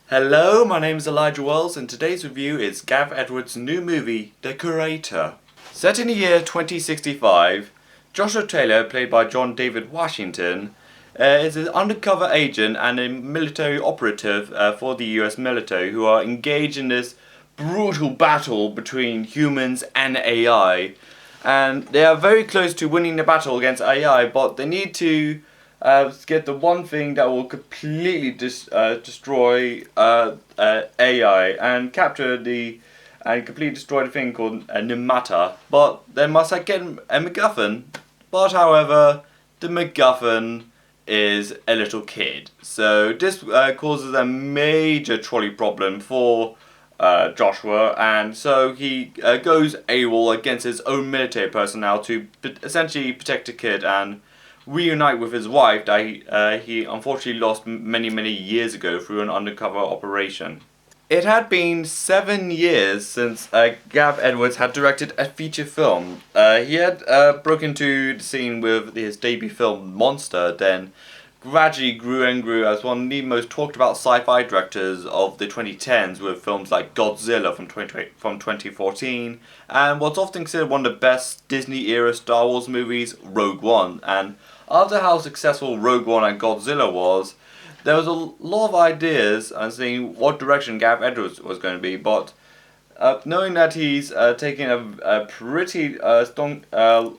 Hello, my name is Elijah Wells and today's review is Gav Edwards' new movie, The Curator. Set in the year 2065, Joshua Taylor, played by John David Washington, is an undercover agent and a military operative for the US military who are engaged in this brutal battle between humans and AI. And they are very close to winning the battle against AI, but they need to get the one thing that will completely destroy AI and capture and completely destroy the thing called Nimata. But they must get a MacGuffin. But however, the MacGuffin is a little kid, so this causes a major trolley problem for Joshua, and so he goes AWOL against his own military personnel to essentially protect the kid and reunite with his wife that he unfortunately lost many years ago through an undercover operation. It had been 7 years since Gav Edwards had directed a feature film. He had broken into the scene with his debut film Monster, then gradually grew and grew as one of the most talked about sci-fi directors of the 2010s with films like Godzilla from 2014 and what's often considered one of the best Disney era Star Wars movies, Rogue One. And after how successful Rogue One and Godzilla was, there was a lot of ideas and seeing what direction Gav Edwards was going to be, but knowing that he's taking a pretty a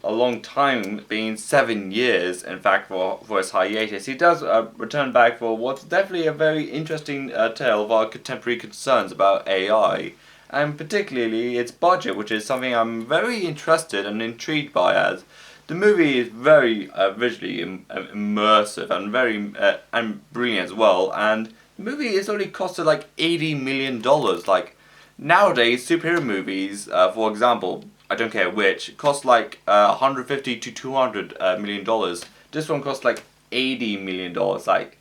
long time, being 7 years in fact for his hiatus, he does return back for what's definitely a very interesting tale of our contemporary concerns about AI, and particularly its budget, which is something I'm very interested and intrigued by, as the movie is very visually immersive and very and brilliant as well, and the movie is only costed like $80 million. Like, nowadays, superhero movies, for example, I don't care which, cost like 150 to 200 million dollars. This one costs like $80 million. Like,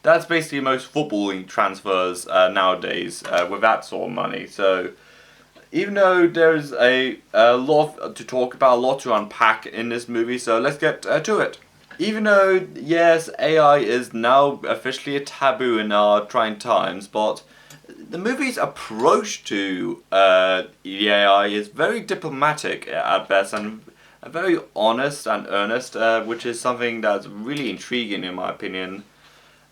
that's basically most footballing transfers nowadays with that sort of money. So even though there's a lot to talk about, a lot to unpack in this movie, so let's get to it. Even though, yes, AI is now officially a taboo in our trying times, but the movie's approach to the AI is very diplomatic at best and very honest and earnest, which is something that's really intriguing in my opinion.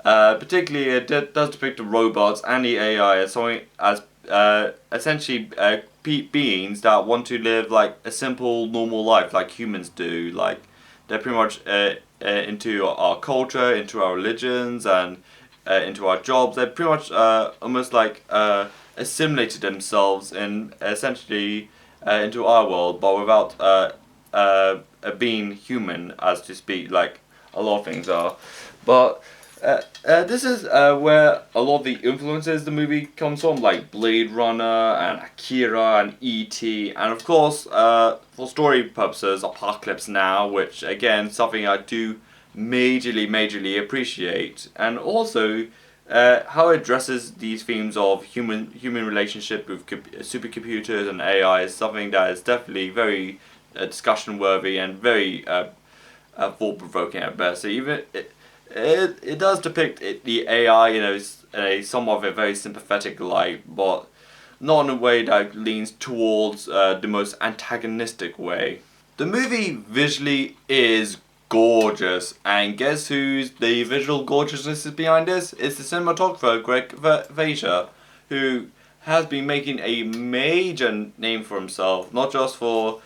Particularly, it does depict the robots and the AI as something as essentially beings that want to live like a simple, normal life like humans do. Like, they're pretty much into our culture, into our religions, and into our jobs. They're pretty much almost like assimilated themselves in essentially into our world, but without being human, as to speak, like a lot of things are. But this is where a lot of the influences the movie comes from, like Blade Runner and Akira and E.T. and of course, for story purposes, Apocalypse Now, which again, something I do majorly appreciate, and also how it addresses these themes of human relationship with supercomputers and AI is something that is definitely very discussion worthy and very thought provoking at best. So even it does depict the AI, in a somewhat of a very sympathetic light, but not in a way that leans towards the most antagonistic way. The movie visually is gorgeous, and guess who's the visual gorgeousness is behind this? It's the cinematographer Greg Vaser, who has been making a major name for himself, not just for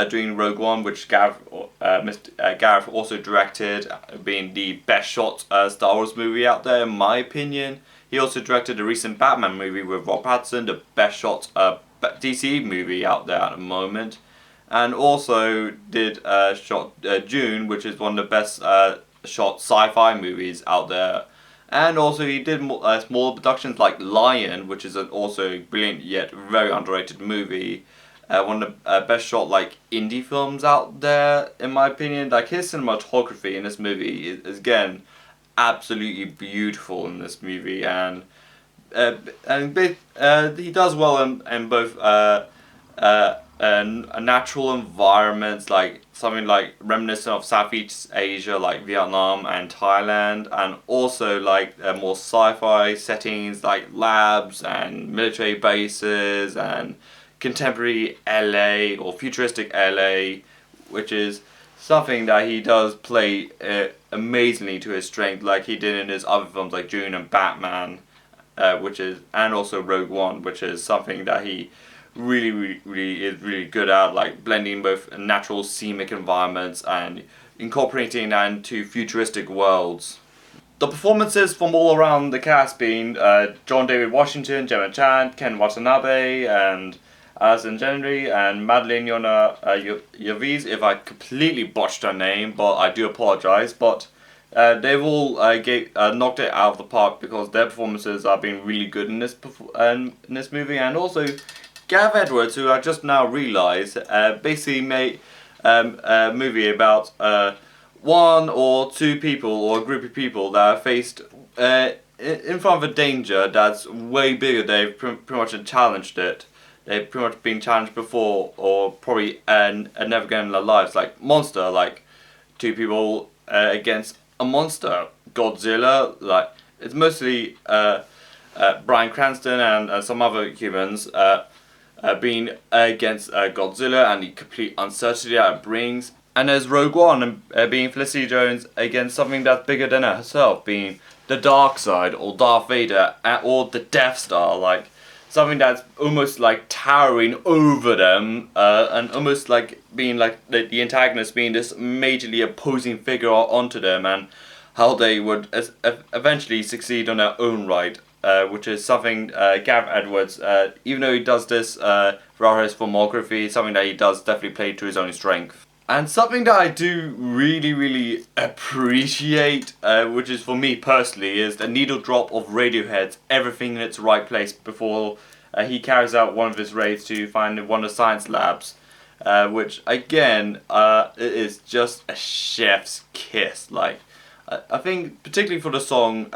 doing Rogue One, which Gareth also directed, being the best shot Star Wars movie out there in my opinion. He also directed the recent Batman movie with Rob Pattinson, the best shot DC movie out there at the moment, and also did shot Dune, which is one of the best shot sci-fi movies out there. And also he did small productions like Lion, which is also a brilliant yet very underrated movie. One of the best shot like indie films out there in my opinion. Like, his cinematography in this movie is again absolutely beautiful in this movie, and he does well in both natural environments, like something like reminiscent of Southeast Asia, like Vietnam and Thailand, and also like more sci-fi settings like labs and military bases and contemporary LA or futuristic LA, which is something that he does play amazingly to his strength, like he did in his other films like Dune and Batman, which is, and also Rogue One, which is something that he really is really good at, like blending both natural scenic environments and incorporating that into futuristic worlds. The performances from all around the cast being John David Washington, Gemma Chan, Ken Watanabe, and Alison Gendry, and Madeline Yona Yaviz, if I completely botched her name, but I do apologise. But they've all knocked it out of the park because their performances have been really good in this movie, and also Gav Edwards, who I just now realised, basically made a movie about one or two people or a group of people that are faced in front of a danger that's way bigger. They've pretty much challenged it. They've pretty much been challenged before, or probably never again in their lives. Like Monster, like two people against a monster. Godzilla, like it's mostly Bryan Cranston and some other humans being against Godzilla and the complete uncertainty that it brings. And there's Rogue One being Felicity Jones against something that's bigger than herself, being the dark side or Darth Vader or the Death Star, like something that's almost like towering over them and almost like being like the antagonist being this majorly opposing figure onto them, and how they would eventually succeed on their own right, which is something Gav Edwards, even though he does this throughout his filmography, something that he does definitely play to his own strength. And something that I do really appreciate, which is for me personally, is the needle drop of Radiohead's Everything in Its Right Place before he carries out one of his raids to find one of the science labs, which again is just a chef's kiss. Like I think particularly for the song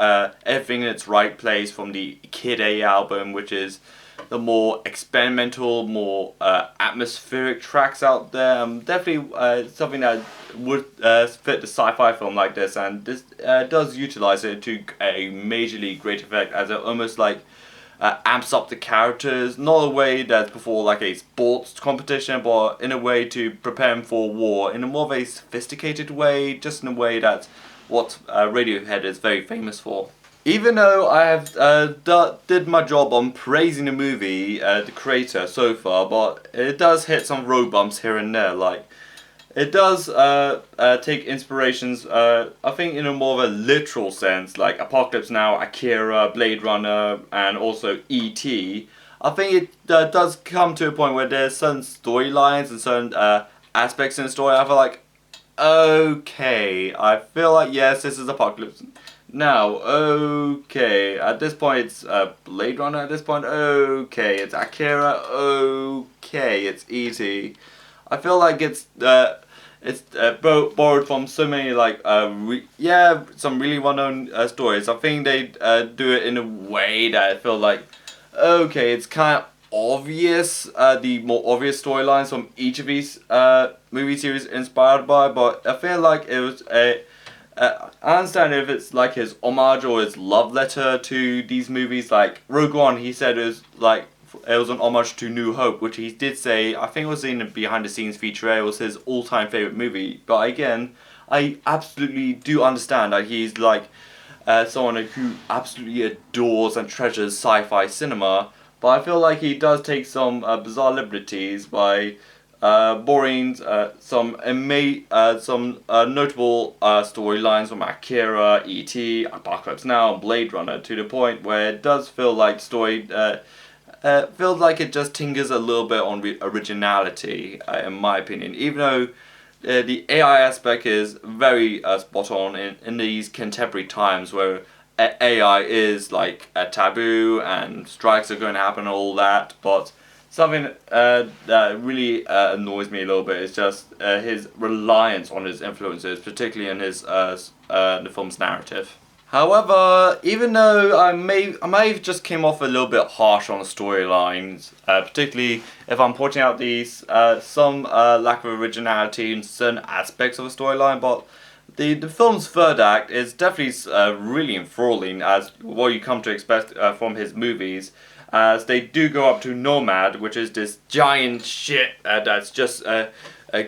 Everything in Its Right Place from the Kid A album, which is the more experimental, more atmospheric tracks out there. Definitely something that would fit the sci-fi film like this, and this does utilize it to a majorly great effect, as it almost like amps up the characters, not a way that's before like a sports competition, but in a way to prepare them for war, in a more of a sophisticated way, just in a way that's what Radiohead is very famous for. Even though I have did my job on praising the movie, the creator, so far, but it does hit some road bumps here and there. Like, it does take inspirations, I think in a more of a literal sense, like Apocalypse Now, Akira, Blade Runner, and also E.T. I think it does come to a point where there's certain storylines and certain aspects in the story I feel like, okay, I feel like yes, this is Apocalypse Now, okay, at this point it's Blade Runner, at this point, okay, it's Akira, okay, it's E.T. I feel like it's borrowed from so many like some really well-known stories. I think they do it in a way that I feel like, okay, it's kind of obvious, the more obvious storylines from each of these movie series inspired by, but I feel like it was I understand if it's like his homage or his love letter to these movies. Like Rogue One, he said it was an homage to New Hope, which he did say, I think it was in a behind the scenes feature, it was his all-time favourite movie. But again, I absolutely do understand that he's like someone who absolutely adores and treasures sci-fi cinema, but I feel like he does take some bizarre liberties by borrowing some notable storylines from Akira, E.T., Apocalypse Now, and Blade Runner, to the point where it does feel like story feels like it just tingers a little bit on originality, in my opinion. Even though the AI aspect is very spot on in these contemporary times where AI is like a taboo and strikes are going to happen and all that, but something that really annoys me a little bit is just his reliance on his influences, particularly in his the film's narrative. However, even though I may have just came off a little bit harsh on the storylines, particularly if I'm pointing out these some lack of originality in certain aspects of the storyline, but the film's third act is definitely really enthralling as what you come to expect from his movies, as they do go up to Nomad, which is this giant ship that's just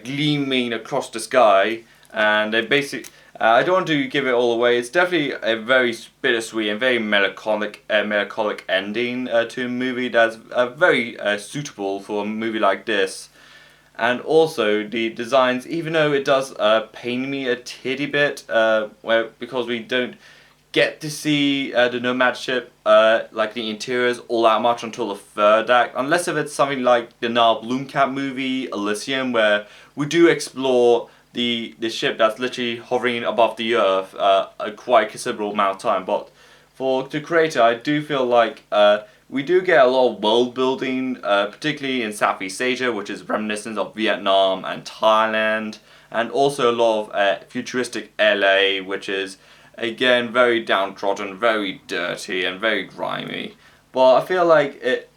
gleaming across the sky, and they basically. I don't want to give it all away. It's definitely a very bittersweet and very melancholic ending to a movie that's very suitable for a movie like this. And also the designs, even though it does pain me a titty bit, because we don't get to see the Nomad ship, like the interiors, all that much until the third act, unless if it's something like the Niall Blomkamp movie Elysium, where we do explore the ship that's literally hovering above the earth a quite considerable amount of time. But for the creator, I do feel like we do get a lot of world building, particularly in Southeast Asia, which is reminiscent of Vietnam and Thailand, and also a lot of futuristic LA, which is again very downtrodden, very dirty, and very grimy. But I feel like it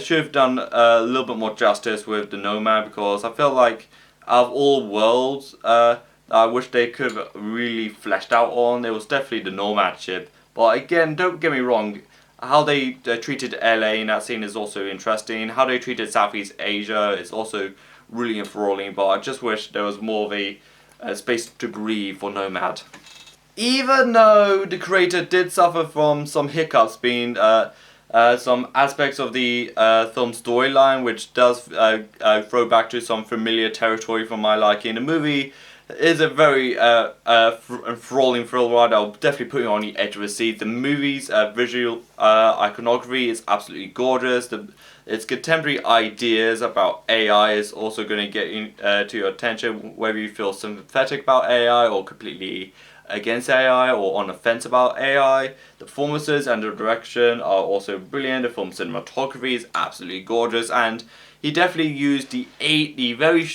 should have done a little bit more justice with the Nomad, because I feel like out of all worlds, I wish they could have really fleshed out on, it was definitely the Nomad ship. But again, don't get me wrong, how they treated LA in that scene is also interesting. How they treated Southeast Asia is also really enthralling, but I just wish there was more of a space to breathe for Nomad. Even though the creator did suffer from some hiccups being some aspects of the film storyline, which does throw back to some familiar territory from my liking. The movie is a very enthralling thrill ride. I'll definitely put you on the edge of a seat. The movie's visual iconography is absolutely gorgeous. Its contemporary ideas about AI is also going to get to your attention, whether you feel sympathetic about AI or completely against AI or on the fence about AI. The performances and the direction are also brilliant. The film cinematography is absolutely gorgeous, and he definitely used the very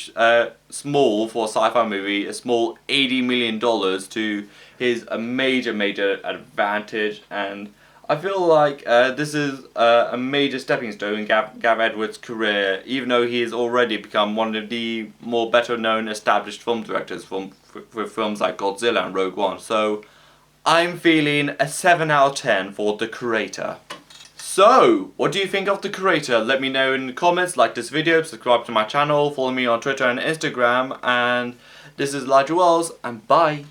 small, for a sci-fi movie, a small $80 million to his major advantage. And I feel like this is a major stepping stone in Gav Edwards' career, even though he has already become one of the more better known established film directors with films like Godzilla and Rogue One. So I'm feeling a 7 out of 10 for The Creator. So, what do you think of The Creator? Let me know in the comments, like this video, subscribe to my channel, follow me on Twitter and Instagram, and this is Elijah Wells, and bye!